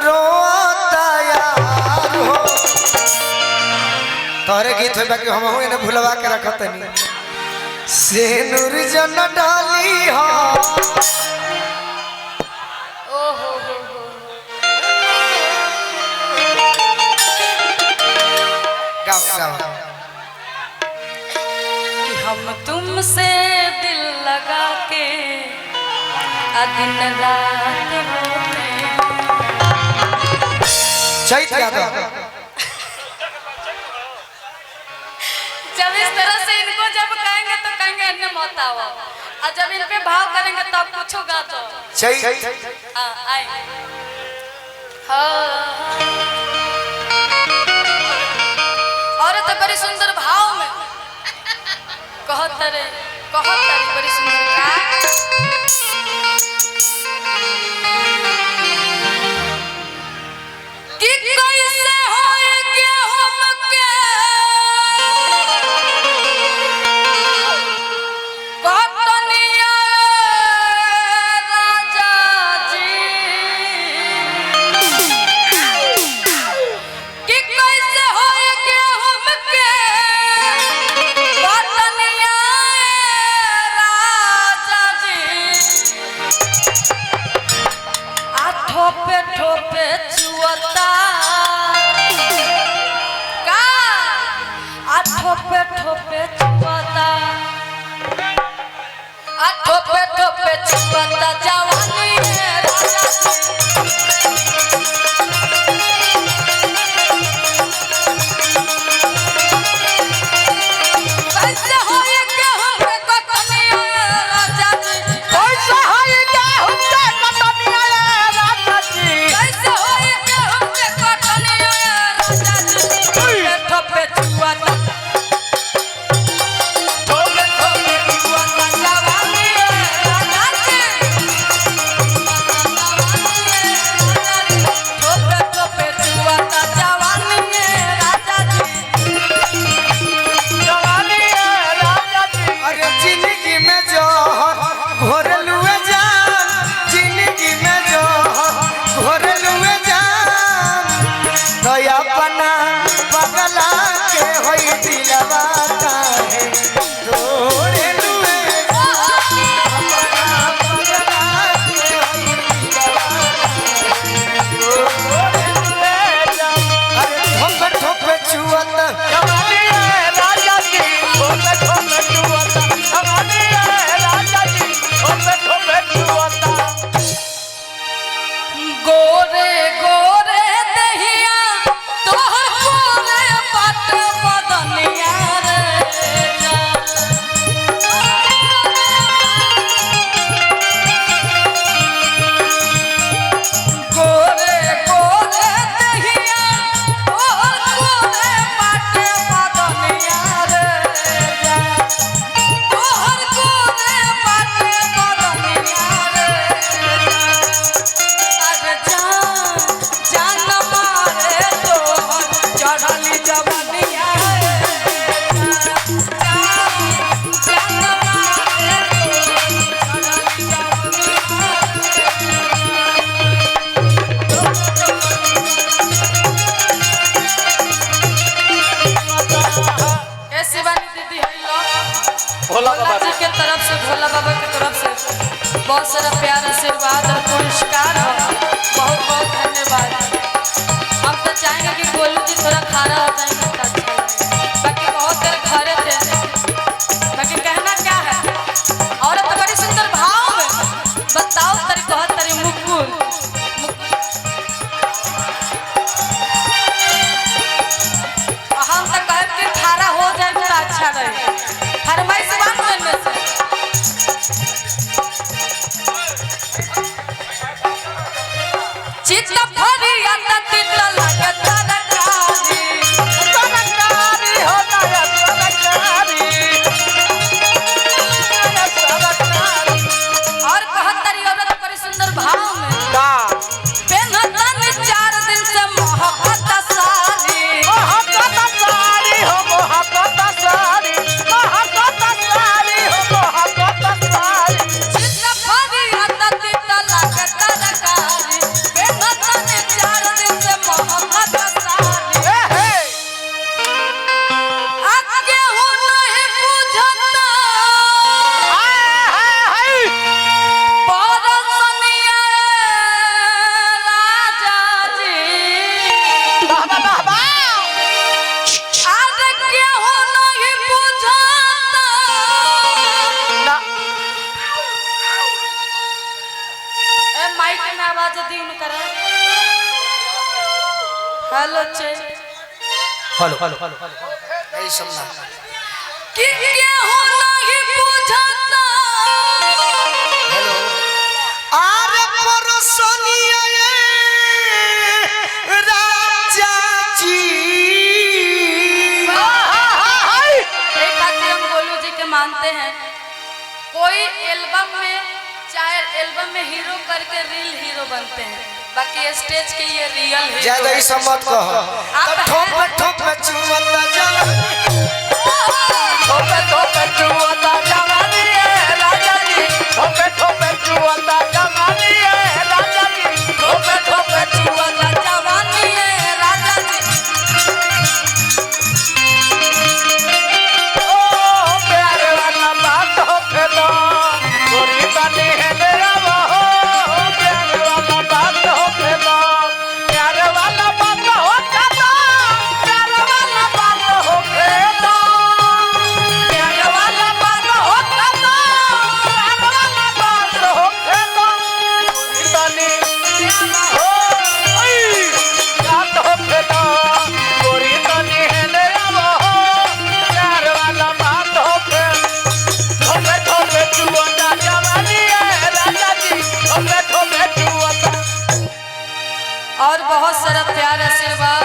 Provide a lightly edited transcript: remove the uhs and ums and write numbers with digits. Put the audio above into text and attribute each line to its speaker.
Speaker 1: रोता यार हो तोरे गीत होबा कि हम हो ने भुलवा के रखतनी से नूर जन डाली हो
Speaker 2: ओहो
Speaker 1: गाओ गाओ
Speaker 2: कि हम तुमसे दिल लगा के दिन रात होते
Speaker 1: चैत यादव
Speaker 2: जब इस तरह से इनको जब कहेंगे तो कहेंगे अन्य मत आओ और जब इन पे भाव करेंगे तब कुछ होगा तो
Speaker 1: चैत
Speaker 2: आए और तो बड़ी सुंदर भाव में कहतरे बड़ी सुंदर कि कैसे होएगे हमके कतनिया राजा जी कि कैसे होएगे हमके कतनिया राजा जी आ ठोपे ठोपे चुअता का आ ठोपे ठोपे चुअता आ ठोपे ठोपे चुअता जवानी है राजा कैसे होएगे हमके कतनिया राजा जी कैसे होएगे हमके कतनिया राजा जी कैसे होएगे हमके कतनिया राजा जी ठोपे चुअता ठोपे ठोपे चुअता जवानी है राजा जी ठोपे ठोपे चुअता जवानी है राजा जी जवानी है राजा जी
Speaker 1: अरे जिंदगी में जो घोरलुए जान जिंदगी में जो घोरलुए जान तो अपना पगला के होई दिलवा काहे तोरे लुए अपना पगला के होई दिलवा तोरे लुए जान अरे ठोप ठोप चुअत
Speaker 3: जवानी है राजा जी ठोपे ठोपे चुअता जवानी है राजा जी ठोपे ठोपे चुअता
Speaker 2: गोरे गोरे दहिया तोहर गोरे पट बदनिया रे गोरे गोरे दहिया तोहर गोरे पट बदनिया रे तोहर गोरे पट बदनिया रे अरे जान मारे तो चढ़ली जवनिया जान मारे तो चढ़ली जवनिया ए शिवानी दीदी है
Speaker 3: भोला
Speaker 2: भोला जी के तरफ से भोला बाबा की तरफ से बहुत सारा प्यार आशीर्वाद और पुरस्कार हो बहुत बहुत धन्यवाद। हम तो चाहेंगे कि गोलू जी थोड़ा खाना हो जाएंगे तो अच्छा लगे। बाकी बहुत देर घरे थे बाकी कहना क्या है औरत तो बड़ी सुंदर भाव में बताओ तरी कह तरी मुकुल हम तो कहे कि खारा हो जाए तो अच्छा रहे फरमाइश बात में से चित्त फरिया तित लगे तरकारी
Speaker 3: तरकारी हो गया तरकारी तरकारी
Speaker 2: और कहत तरी औरत बड़ी सुंदर भाव में
Speaker 3: का
Speaker 2: पेनतन 4 दिन से मोहब्बत साली
Speaker 3: मोहब्बत सारी हो मोहब्बत सारी मोहब्बत सारी हो मोहब्बत सारी
Speaker 2: चित्त फरिया तित लगे तरकारी पेनतन करा। हेलो चे
Speaker 1: हेलो हेलो नहीं सुनना
Speaker 2: कि केहू नहीं बुझता
Speaker 1: हेलो आरे परसनिया राजा जी
Speaker 2: एक बात हम गोलू जी के मानते हैं, कोई एल्बम में चाहे एल्बम में हीरो करके रियल हीरो बनते हैं, बाकी स्टेज के ये रियल है।
Speaker 1: ज्यादा ही सम्मत कहो
Speaker 2: आप
Speaker 1: ठोप ठोप चुमता जा
Speaker 3: ठोपे ठोपे चुवता जवानी है राजा जी, ठोपे ठोपे चुवता जवानी है राजा जी, ठोपे ठोपे चुवता
Speaker 2: जवानी है राजा जी।
Speaker 3: ओ प्यार वाला बात हो फेलो गोरी बनी है मेरा वो प्यार वाला बात हो फेलो प्यार वाला बात हो फेलो प्यार वाला बात हो फेलो प्यार वाला बात हो फेलो प्यार वाला बात हो फेलो गोरी बनी हो ओई बात हो फेलो गोरी बनी है मेरा वो प्यार वाला बात हो फेलो ठोपे ठोपे चुवता जवानी है राजा जी, ठोपे ठोपे चुवता।
Speaker 2: और बहुत सारा प्यार आशीर्वाद